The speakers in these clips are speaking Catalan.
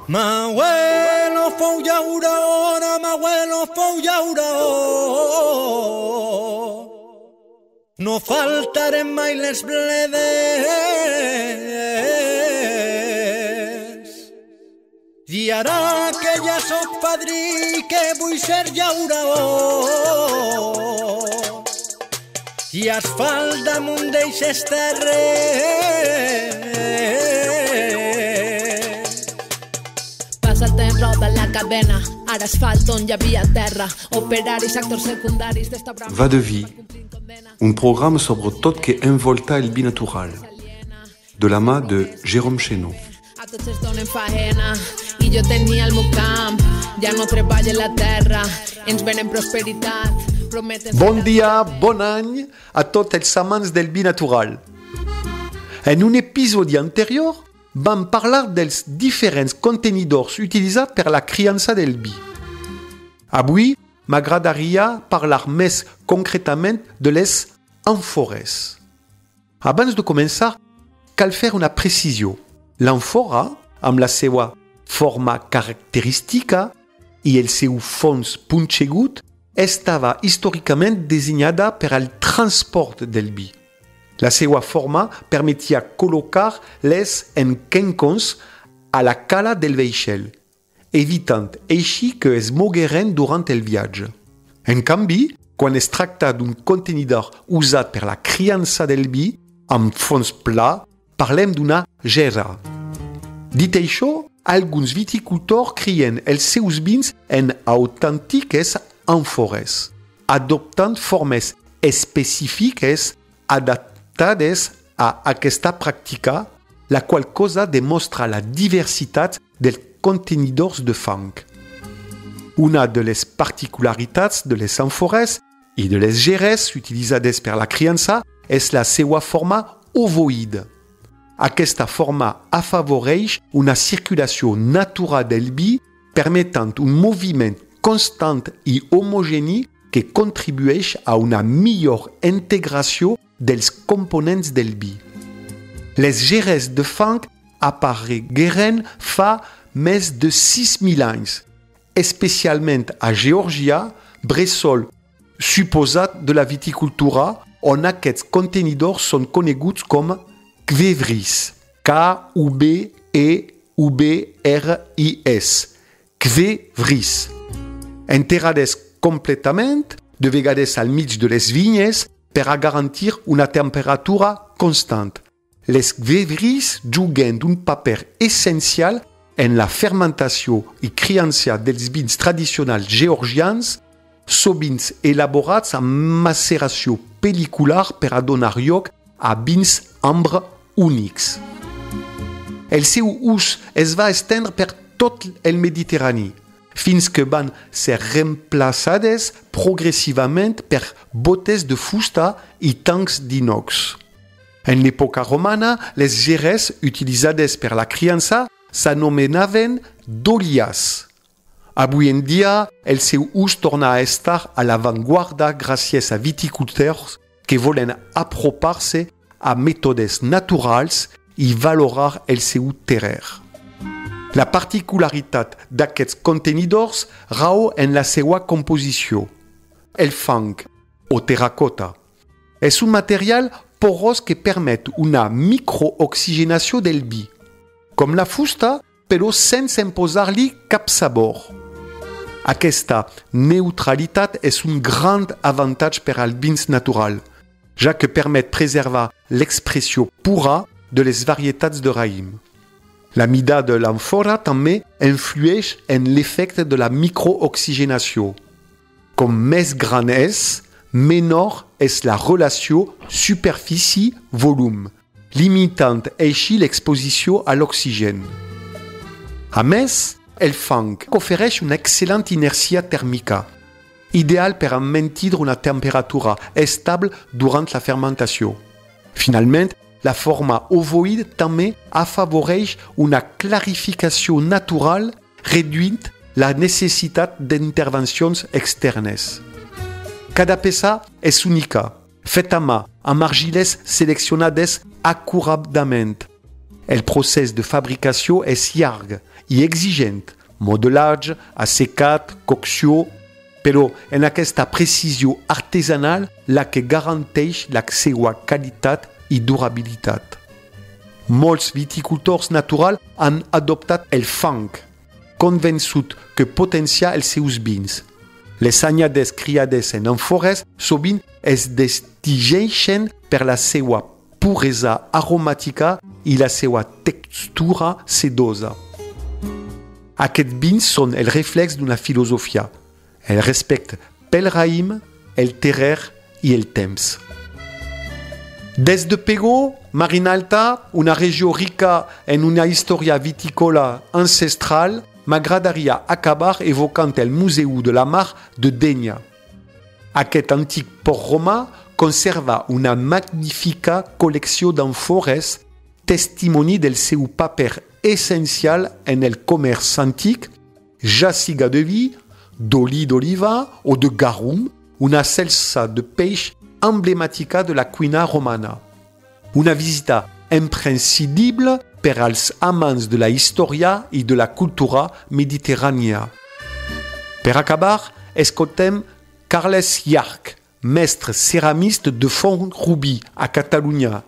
M'abuelo fou llauraona, m'abuelo fou llauraó. No faltarem mai les bledes. I ara que ja soc padrí, que vull ser llauraó. I asfalt damunt d'eixes terres. Passa el temps, roda la cadena, ara asfalt on hi havia terra, operaris, actors secundaris d'esta brama. Va de vie, un programme sobre tot que envolta el binatural, de la mà de Jérôme Chénaud. A tots es donen faena i jo tenia el meu camp, ja no treballo en la terra, ens venen prosperitat. Bon dia, bon any a tots els amants del binatural. En un episodi anterior vam parlar dels diferents contenidors utilitzats per la criança del vi. Avui m'agradaria parlar més concretament de les àmfores. Abans de començar, cal fer una precisió. L'àmfora, amb la seva forma característica i el seu fons punxegut, estava històricament dissenyada per al transport del vi. La seva forma permetia col·locar les enquencons a la cala del vaixell, evitant així que es mogueren durant el viatge. En canvi, quan es tracta d'un contenidor usat per la criança del vi, amb fons pla, parlem d'una gerra. Dit això, alguns viticultors crien els seus vins en autèntiques àmfores, adoptant formes específiques adaptades a aquesta pràctica, la qual cosa demostra la diversitat dels contenidors de fang. Una de les particularitats de les àmfores i de les gerres utilitzades per la criança és la seva forma ovoide. Aquesta forma afavoreix una circulació natural del vi, permetant un moviment constant i homogeni que contribueix a una millor integració dels components del vi. Les gerres de fang aparegueren fa més de 6.000 anys, especialment a Geòrgia, bressol suposat de la viticultura, on aquests contenidors són coneguts com kvevris, K-V-E-V-R-I-S, kvevris. Enterrades completament, de vegades al mig de les vinyes, per a garantir una temperatura constant. Les kvevris juguen un paper essencial en la fermentació i criança dels vins tradicionals georgians, sovint elaborats amb maceració pel·licular per a donar lloc a vins ambre únics. El seu ús es va estendre per tot el Mediterrani, fins que van ser reemplaçades progressivament per botes de fusta i tancs d'inox. En l'època romana, les gerres utilitzades per la criança s'anomenaven dolias. Avui en dia, el seu ús torna a estar a l'avantguarda gràcies a viticultors que volen apropar-se a mètodes naturals i valorar el seu terrer. La particularitat d'aquests contenidors rau en la seva composició. El fang, o terracota, és un material porós que permet una microoxigenació del vi, com la fusta, però sense imposar-li cap sabor. Aquesta neutralitat és un gran avantatge per als vins naturals, ja que permet preservar l'expressió pura de les varietats de raïm. La mida de l'àmfora també influeix en l'efecte de la microoxigenació. Com més gran és, menor és la relació superfície-volum, limitant així l'exposició a l'oxigen. A més, el fang ofereix una excel·lent inèrcia tèrmica, ideal per a mantenir una temperatura estable durant la fermentació. Finalment, la forma ovoide també afavoreix una clarificació natural, reduint la necessitat d'intervencions externes. Cada peça és única, feta a mà, amb argiles seleccionades acuradament. El procés de fabricació és llarg i exigent, modelatge, assecat, cocció, però en aquesta precisió artesanal la que garanteix la seva qualitat i durabilitat. Molts viticultors naturals han adoptat el fang, convençut que potencia els seus vins. Les anyades criades en àmfores sovint es distingeixen per la seva puresa aromàtica i la seva textura sedosa. Aquests vins són el reflex d'una filosofia, el respecte pel raïm, el terrer i el temps. Des de Pego, Marina Alta, una regió rica en una història vitícola ancestral, m'agradaria acabar evocant el Museu de la Mar de Dénia. Aquest antic port romà conserva una magnífica col·lecció d'àmfores, testimoni del seu paper essencial en el comerç antic, ja siga de vi, d'oli d'oliva o de garum, una salsa de peix emblemàtica de la cuina romana. Una visita imprescindible per als amants de la història i de la cultura mediterrània. Per acabar, escoltem Carles Llarch, mestre ceramista de Font-Rubí, a Catalunya,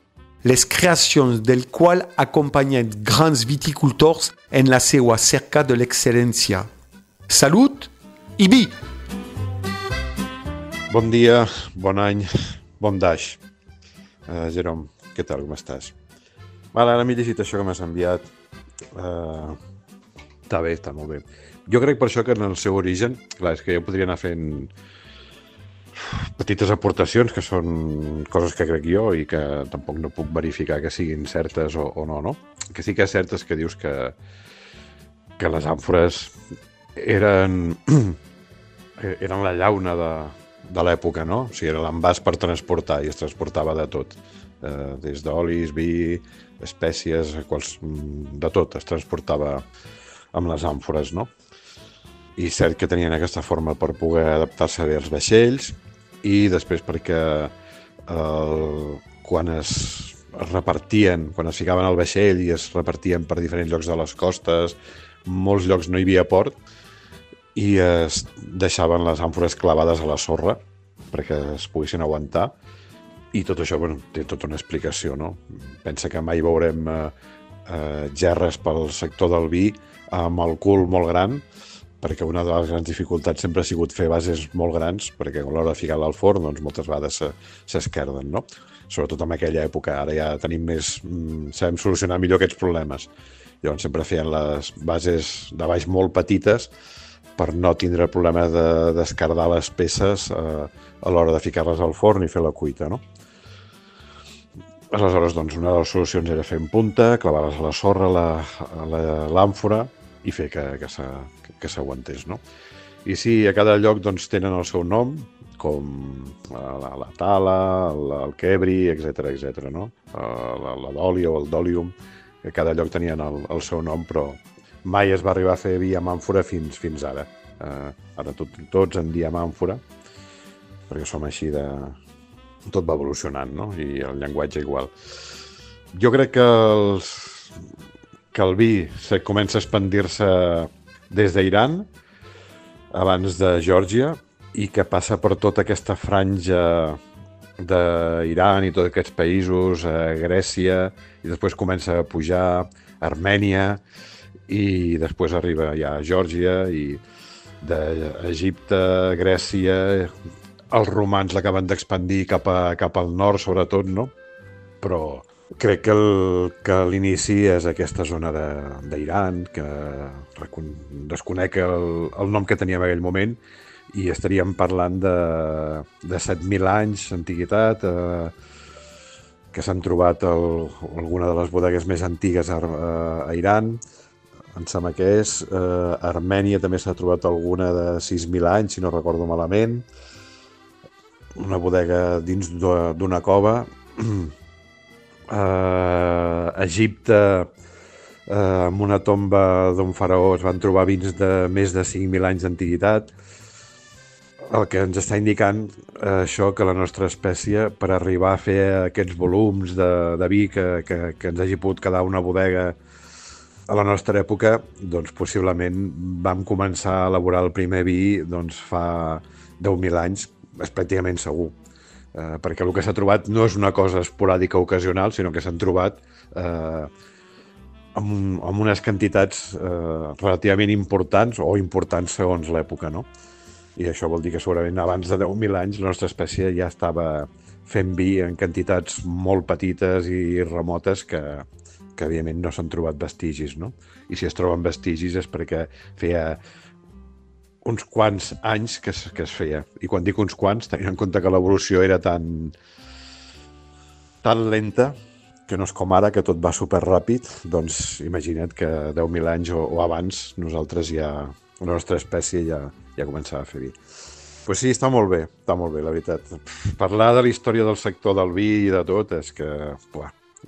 les creacions del qual acompanyen grans viticultors en la seva cerca de l'excel·lència. Salut i vi! Bon dia, bon any, bon daix. Jerome, què tal, com estàs? Vale, ara m'he llegit això que m'has enviat. Està bé, està molt bé. Jo crec per això que en el seu origen, clar, és que jo podria anar fent petites aportacions que són coses que crec jo i que tampoc no puc verificar que siguin certes o no, no? Que sí que és cert és que dius que les àmfores eren la llauna de l'època, no? O sigui, era l'envàs per transportar i es transportava de tot. Des d'olis, vi, espècies, de tot es transportava amb les àmfores, no? I cert que tenien aquesta forma per poder adaptar-se bé als vaixells i després perquè quan es repartien, quan es ficaven al vaixell i es repartien per diferents llocs de les costes, molts llocs no hi havia port i es deixaven les àmfores clavades a la sorra perquè es poguessin aguantar i tot això, bueno, té tota una explicació, no? Pensa que mai veurem gerres pel sector del vi amb el cul molt gran perquè una de les grans dificultats sempre ha sigut fer bases molt grans, perquè a l'hora de ficar-la al forn doncs moltes vegades s'esquerden, no? Sobretot en aquella època, ara ja tenim més, sabem solucionar millor aquests problemes. Llavors sempre feien les bases de baix molt petites per no tindre el problema d'escardar les peces a l'hora de ficar-les al forn i fer la cuita, no? Aleshores, doncs, una de les solucions era fer en punta, clavar-les a la sorra, l'àmfora, i fer que s'aguantés, no? I sí, a cada lloc doncs, tenen el seu nom, com la tala, el quebri, etc., no? La dòlia o el dòlium, que cada lloc tenien el seu nom, però mai es va arribar a fer vi amb àmfora fins ara. Ara tots en diem àmfora, perquè som així de... Tot va evolucionant, no? I el llenguatge igual. Jo crec que el vi comença a expandir-se des d'Iran, abans de Geòrgia, i que passa per tota aquesta franja d'Iran i tots aquests països, Grècia, i després comença a pujar Armènia, i després arriba ja a Geòrgia, i d'Egipte, Grècia, els romans l'acaben d'expandir cap al nord, sobretot, no? Però crec que l'inici és aquesta zona d'Iran, que desconec el nom que tenia en aquell moment, i estaríem parlant de 7.000 anys d'antiguitat, que s'han trobat alguna de les bodegues més antigues a Iran, em sembla que és. A Armènia també s'ha trobat alguna de 6.000 anys, si no recordo malament, una bodega dins d'una cova. A Egipte, amb una tomba d'un faraó, es van trobar vins de més de 5.000 anys d'antiguitat. el que ens està indicant això, que la nostra espècie, per arribar a fer aquests volums de vi que ens hagi pogut quedar una bodega a la nostra època, doncs possiblement vam començar a elaborar el primer vi doncs, fa 10.000 anys, és pràcticament segur. Perquè el que s'ha trobat no és una cosa esporàdica o ocasional, sinó que s'han trobat amb unes quantitats relativament importants o importants segons l'època, no? I això vol dir que segurament abans de 10.000 anys la nostra espècie ja estava fent vi en quantitats molt petites i remotes que evidentment no s'han trobat vestigis, no? I si es troben vestigis és perquè feia uns quants anys que es feia. I quan dic uns quants, tenint en compte que l'evolució era tan lenta, que no és com ara, que tot va superràpid, doncs imagina't que 10.000 anys o abans nosaltres ja, la nostra espècie ja començava a fer vi. Pues sí, està molt bé, la veritat. Parlar de la història del sector del vi i de tot és que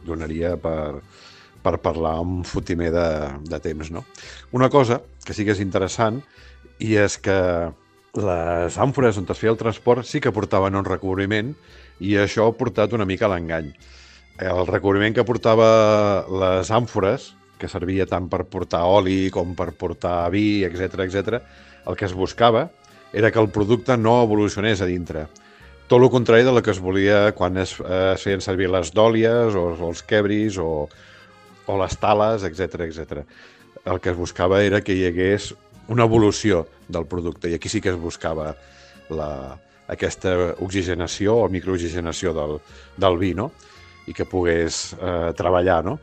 donaria per parlar un fotimer de temps, no? Una cosa que sí que és interessant i és que les àmfores on es feia el transport sí que portaven un recobriment i això ha portat una mica a l'engany. El recobriment que portava les àmfores, que servia tant per portar oli com per portar vi, etc., el que es buscava era que el producte no evolucionés a dintre. Tot el contrari del que es volia quan es feien servir les dòlies o els quebris o les tales, etc. El que es buscava era que hi hagués una evolució del producte i aquí sí que es buscava aquesta oxigenació o microoxigenació del vi, no? I que pogués treballar, no?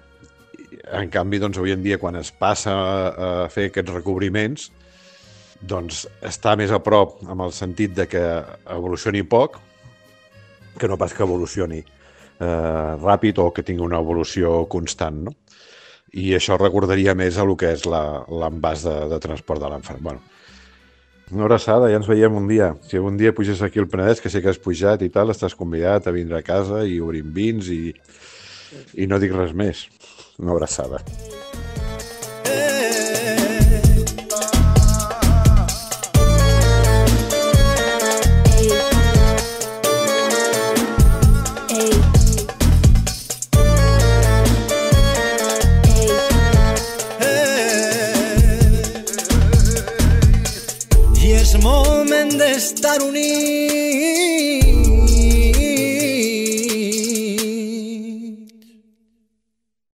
En canvi, doncs, avui en dia, quan es passa a fer aquests recobriments, doncs està més a prop amb el sentit de que evolucioni poc que no pas que evolucioni ràpid o que tingui una evolució constant, no? I això recordaria més a el que és l'envàs de transport de l'àmfora. Bueno, una abraçada, ja ens veiem un dia. Si un dia puges aquí al Penedès, que sé que has pujat i tal, estàs convidat a vindre a casa i obrim vins i no dic res més. Una abraçada. Moment d'estar units